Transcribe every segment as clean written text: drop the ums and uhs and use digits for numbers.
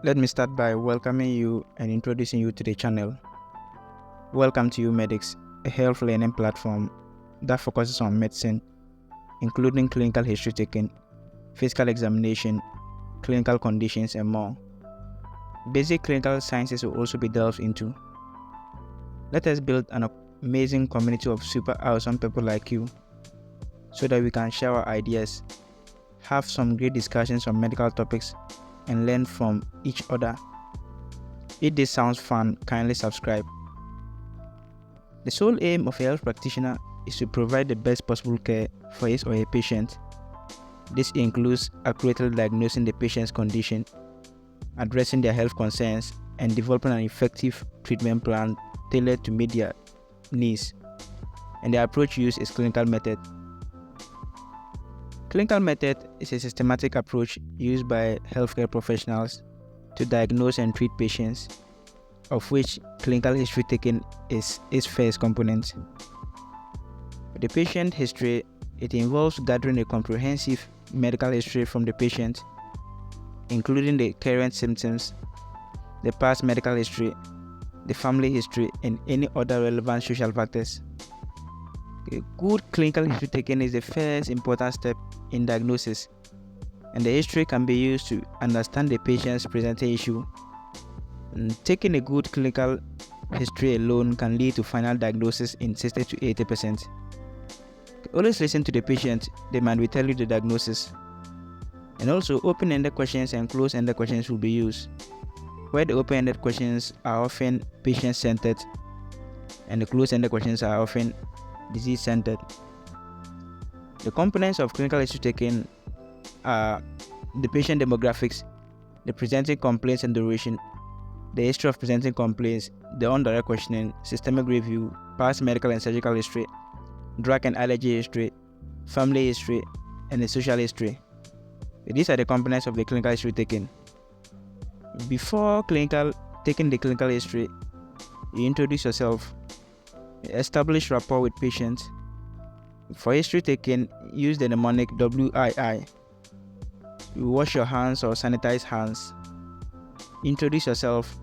Let me start by welcoming you and introducing you to the channel. Welcome to You Medics, a health learning platform that focuses on medicine, including clinical history taking, physical examination, clinical conditions, and more. Basic clinical sciences will also be delved into. Let us build an amazing community of super awesome people like you so that we can share our ideas, have some great discussions on medical topics, and learn from each other. If this sounds fun, kindly subscribe. The sole aim of a health practitioner is to provide the best possible care for his or her patient. This includes accurately diagnosing the patient's condition, addressing their health concerns, and developing an effective treatment plan tailored to meet their needs. And the approach used is clinical method. Clinical method is a systematic approach used by healthcare professionals to diagnose and treat patients, of which clinical history taking is its first component. For the patient history, it involves gathering a comprehensive medical history from the patient, including the current symptoms, the past medical history, the family history, and any other relevant social factors. A good clinical history taking is the first important step in diagnosis, and the history can be used to understand the patient's presenting issue. And taking a good clinical history alone can lead to final diagnosis in 60 to 80%. Always listen to the patient, they might tell you the diagnosis. And also, open-ended questions and closed-ended questions will be used, where the open-ended questions are often patient-centered and the closed-ended questions are often disease-centered. The components of clinical history taking are the patient demographics, the presenting complaints and duration, the history of presenting complaints, the on-direct questioning, systemic review, past medical and surgical history, drug and allergy history, family history, and the social history. These are the components of the clinical history taking. Before taking the clinical history, you introduce yourself, establish rapport with patients. For history taking, use the mnemonic WII. You wash your hands or sanitize hands. Introduce yourself.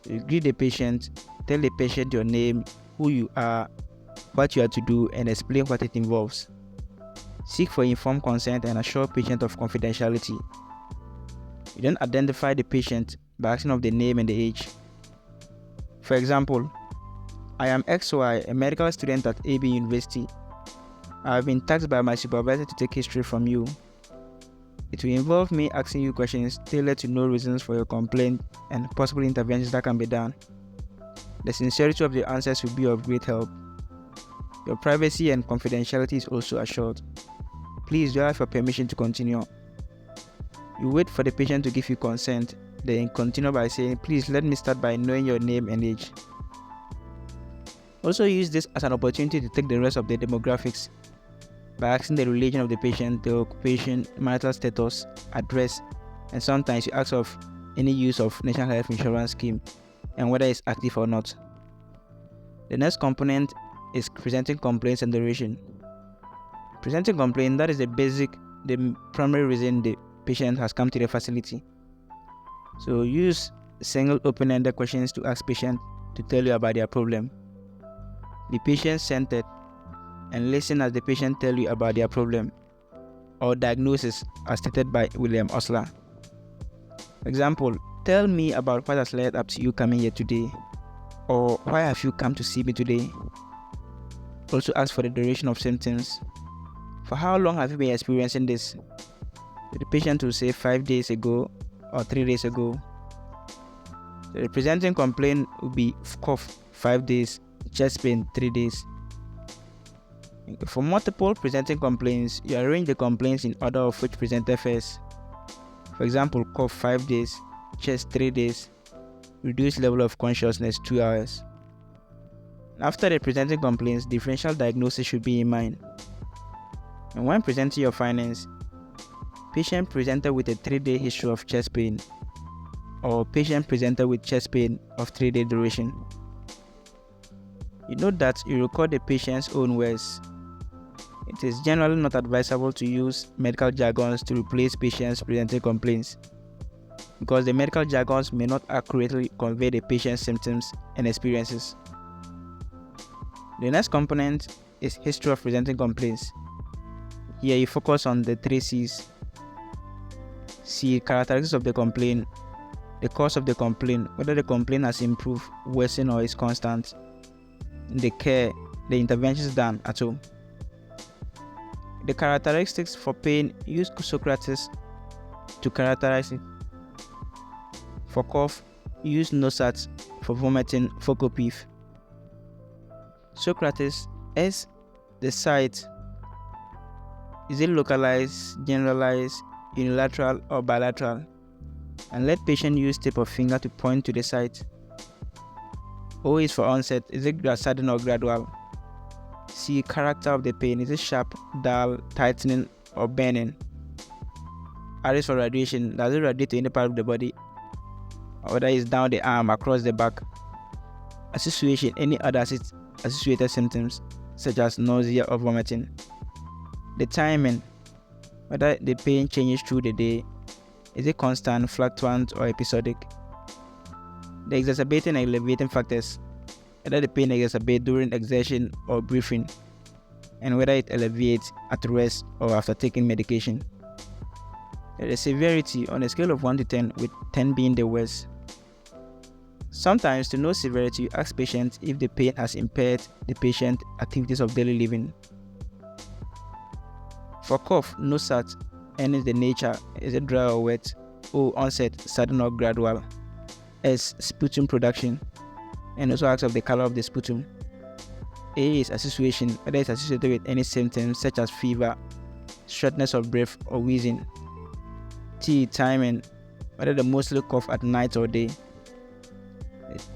You greet the patient. Tell the patient your name, who you are, what you are to do, and explain what it involves. Seek for informed consent and assure patient of confidentiality. You don't identify the patient by asking of the name and the age. For example, I am XY, a medical student at AB University. I have been tasked by my supervisor to take history from you. It will involve me asking you questions tailored to know reasons for your complaint and possible interventions that can be done. The sincerity of the answers will be of great help. Your privacy and confidentiality is also assured. Please do I have your permission to continue? You wait for the patient to give you consent, then continue by saying, please let me start by knowing your name and age. Also use this as an opportunity to take the rest of the demographics by asking the religion of the patient, the occupation, marital status, address, and sometimes you ask of any use of National Health Insurance Scheme and whether it's active or not. The next component is presenting complaints and duration. Presenting complaint, that is the primary reason the patient has come to the facility. So use single open-ended questions to ask patient to tell you about their problem. Be patient-centered and listen as the patient tell you about their problem or diagnosis as stated by William Osler. Example, tell me about what has led up to you coming here today, or why have you come to see me today? Also ask for the duration of symptoms. For how long have you been experiencing this? The patient will say 5 days ago or 3 days ago. The presenting complaint will be cough 5 days, chest pain 3 days. For multiple presenting complaints, you arrange the complaints in order of which presented first. For example, cough 5 days, chest 3 days, reduced level of consciousness 2 hours. After the presenting complaints, differential diagnosis should be in mind. And when presenting your findings, patient presented with a 3-day history of chest pain or patient presented with chest pain of 3-day duration. You note that you record the patient's own words. It is generally not advisable to use medical jargons to replace patients presenting complaints. because the medical jargons may not accurately convey the patient's symptoms and experiences. The next component is history of presenting complaints. Here you focus on the 3 C's. C. Characteristics of the complaint, the cause of the complaint, whether the complaint has improved, worsened, or is constant. The care, the interventions done at home. The characteristics for pain, use Socrates to characterize it. For cough, use Nosat. For vomiting, Focopif. Socrates, S. The site. Is it localized, generalized, unilateral, or bilateral? And let patient use tip of finger to point to the site. O is for onset. Is it sudden or gradual? C. Character of the pain. Is it sharp, dull, tightening, or burning? R is for radiation. Does it radiate to any part of the body? Or whether it's down the arm, across the back? Association. Any other associated symptoms, such as nausea or vomiting. The timing. Whether the pain changes through the day. Is it constant, fluctuant, or episodic? The exacerbating and alleviating factors. Whether the pain exacerbates during exertion or breathing, and whether it alleviates at rest or after taking medication. The severity on a scale of 1 to 10, with 10 being the worst. Sometimes, to know severity, you ask patients if the pain has impaired the patient's activities of daily living. For cough, Nosat. N is the nature. Is it dry or wet? O. Onset, sudden or gradual? S. Sputum production. And also asks of the color of the sputum. A is association, whether it's associated with any symptoms such as fever, shortness of breath, or wheezing. T. Timing, whether they mostly cough at night or day.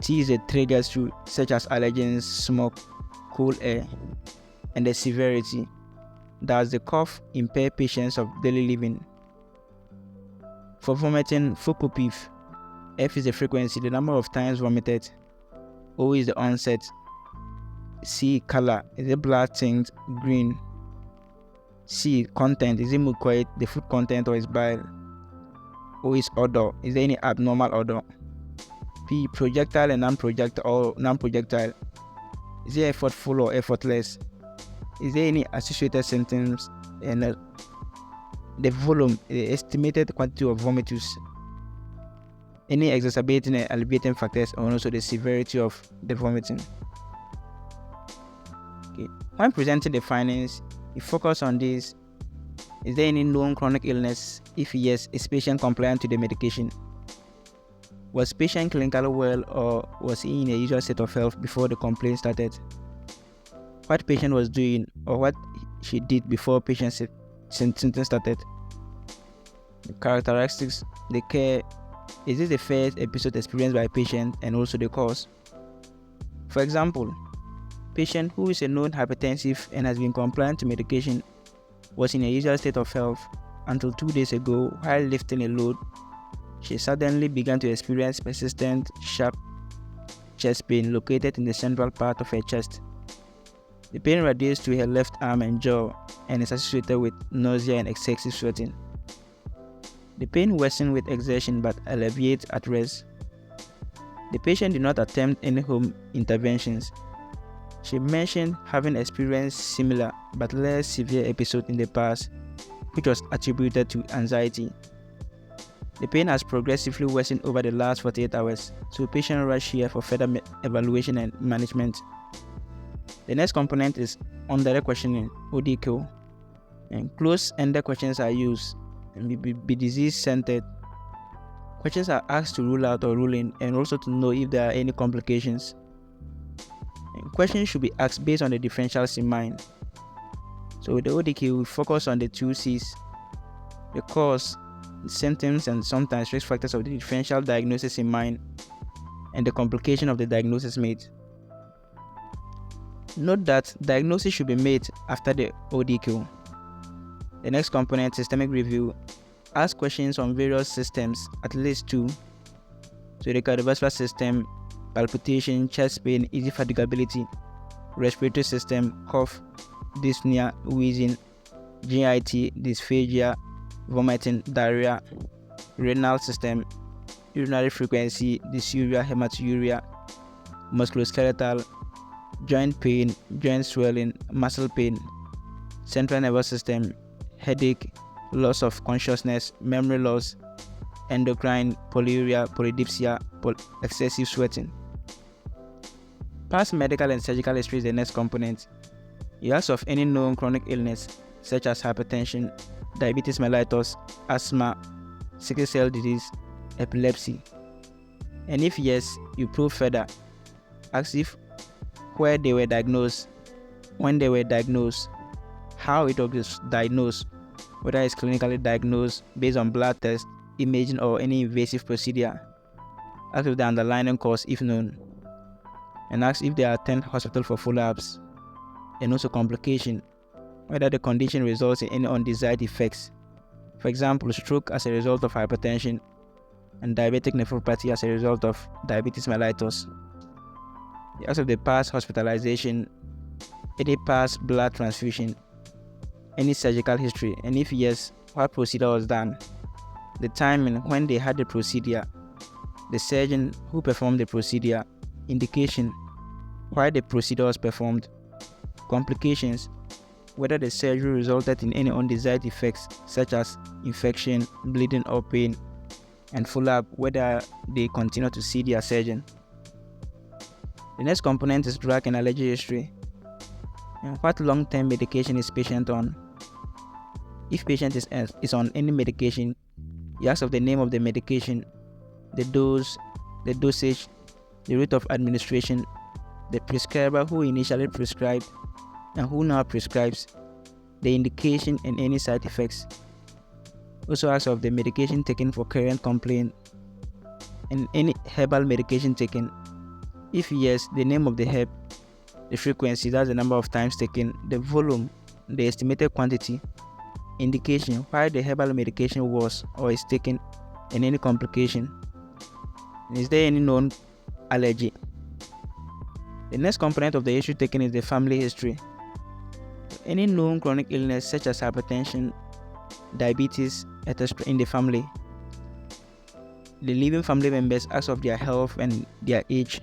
T is the triggers through such as allergens, smoke, cool air. And the severity. Does the cough impair patients of daily living? For vomiting, Focopif. F is the frequency, the number of times vomited. O is the onset. C. Color. Is it black tinged, green? C. Content. Is it mucoid, the food content, or is bile? O is odor. Is there any abnormal odor? P. Projectile and non-projectile or non-projectile. Is it effortful or effortless? Is there any associated symptoms? And the volume, the estimated quantity of vomitus. Any exacerbating and alleviating factors, and also the severity of the vomiting. Okay. When presenting the findings, you focus on this. Is there any known chronic illness? If yes, is patient compliant to the medication? Was patient clinically well, or was he in a usual state of health before the complaint started? What patient was doing, or what she did before patient symptoms started? The characteristics, the care. Is this the first episode experienced by a patient, and also the cause? For example, patient who is a known hypertensive and has been compliant to medication was in a usual state of health until 2 days ago. While lifting a load, she suddenly began to experience persistent, sharp chest pain located in the central part of her chest. The pain radiates to her left arm and jaw and is associated with nausea and excessive sweating. The pain worsened with exertion but alleviates at rest. The patient did not attempt any home interventions. She mentioned having experienced similar but less severe episodes in the past, which was attributed to anxiety. The pain has progressively worsened over the last 48 hours, so patient rushed here for further evaluation and management. The next component is on-direct questioning, ODQ. And close-ended questions are used and be disease-centered. Questions are asked to rule out or rule in, and also to know if there are any complications. And questions should be asked based on the differentials in mind. So with the ODQ, we focus on the 2 C's: the cause, the symptoms, and sometimes risk factors of the differential diagnosis in mind, and the complication of the diagnosis made. Note that diagnosis should be made after the ODQ. The next component, systemic review. Ask questions on various systems, at least 2. So the cardiovascular system, palpitation, chest pain, easy fatigability, respiratory system, cough, dyspnea, wheezing, GIT, dysphagia, vomiting, diarrhea, renal system, urinary frequency, dysuria, hematuria, musculoskeletal, joint pain, joint swelling, muscle pain, central nervous system, headache, loss of consciousness, memory loss, endocrine, polyuria, polydipsia, excessive sweating. Past medical and surgical history is the next component. You ask of any known chronic illness such as hypertension, diabetes mellitus, asthma, sickle cell disease, epilepsy. And if yes, you probe further. Ask if where they were diagnosed, when they were diagnosed, how it was diagnosed, whether it's clinically diagnosed based on blood tests, imaging, or any invasive procedure. Ask if the underlying cause if known. And ask if they attend hospital for follow-ups. And also complication, whether the condition results in any undesired effects. For example, stroke as a result of hypertension and diabetic nephropathy as a result of diabetes mellitus. You ask of the past hospitalization, any past blood transfusion, any surgical history, and if yes, what procedure was done, the timing when they had the procedure, the surgeon who performed the procedure, indication, why the procedure was performed, complications, whether the surgery resulted in any undesired effects such as infection, bleeding, or pain, and follow-up, whether they continue to see their surgeon. The next component is drug and allergy history. And what long-term medication is patient on? If patient is on any medication, you ask of the name of the medication, the dose, the dosage, the route of administration, the prescriber who initially prescribed and who now prescribes, the indication and any side effects. Also ask of the medication taken for current complaint and any herbal medication taken. If yes, the name of the herb, the frequency, that's the number of times taken, the volume, the estimated quantity, indication, why the herbal medication was or is taken, and any complication. And is there any known allergy? The next component of the history taken is the family history. Any known chronic illness such as hypertension, diabetes, etc. in the family. The living family members ask of their health and their age.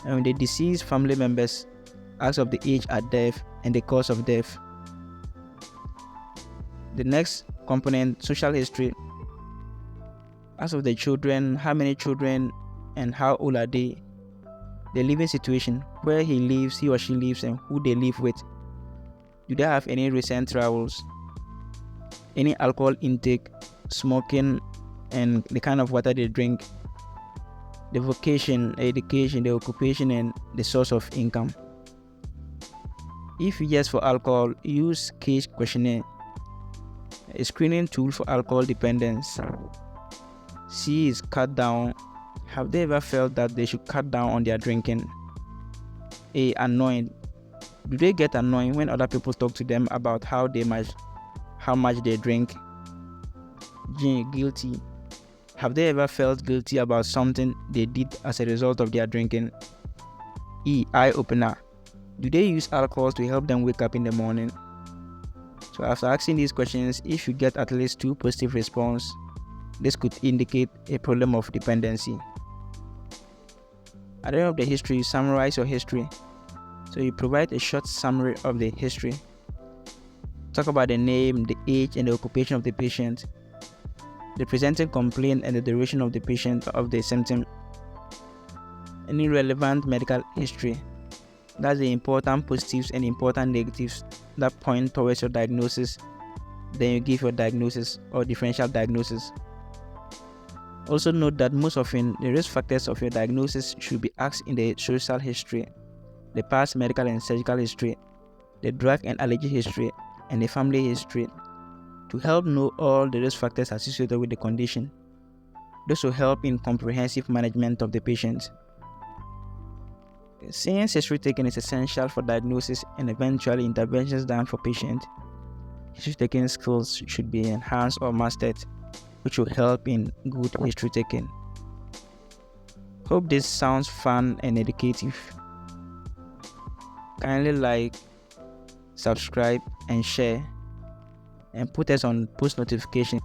And the deceased family members ask of the age at death and the cause of death. The next component, social history. Ask of the children, how many children and how old are they? The living situation, where he or she lives, and who they live with. Do they have any recent travels? Any alcohol intake, smoking, and the kind of water they drink? The vocation, education, the occupation, and the source of income. If yes for alcohol, use case questionnaire, a screening tool for alcohol dependence. C is cut down. Have they ever felt that they should cut down on their drinking? A, annoyed. Do they get annoyed when other people talk to them about how much they drink? G, guilty. Have they ever felt guilty about something they did as a result of their drinking? E, eye-opener. Do they use alcohol to help them wake up in the morning? So after asking these questions, if you get at least 2 positive responses, this could indicate a problem of dependency. At the end of the history, you summarize your history. So you provide a short summary of the history. Talk about the name, the age, and the occupation of the patient, the presenting complaint, and the duration of the patient of the symptom. Any relevant medical history. That's the important positives and important negatives that point towards your diagnosis. Then you give your diagnosis or differential diagnosis. Also note that most often the risk factors of your diagnosis should be asked in the social history, the past medical and surgical history, the drug and allergy history, and the family history to help know all the risk factors associated with the condition. This will help in comprehensive management of the patient. Since history taking is essential for diagnosis and eventually interventions done for patient, history taking skills should be enhanced or mastered, which will help in good history taking. Hope this sounds fun and educative. Kindly like, subscribe, and share, and put us on post notifications.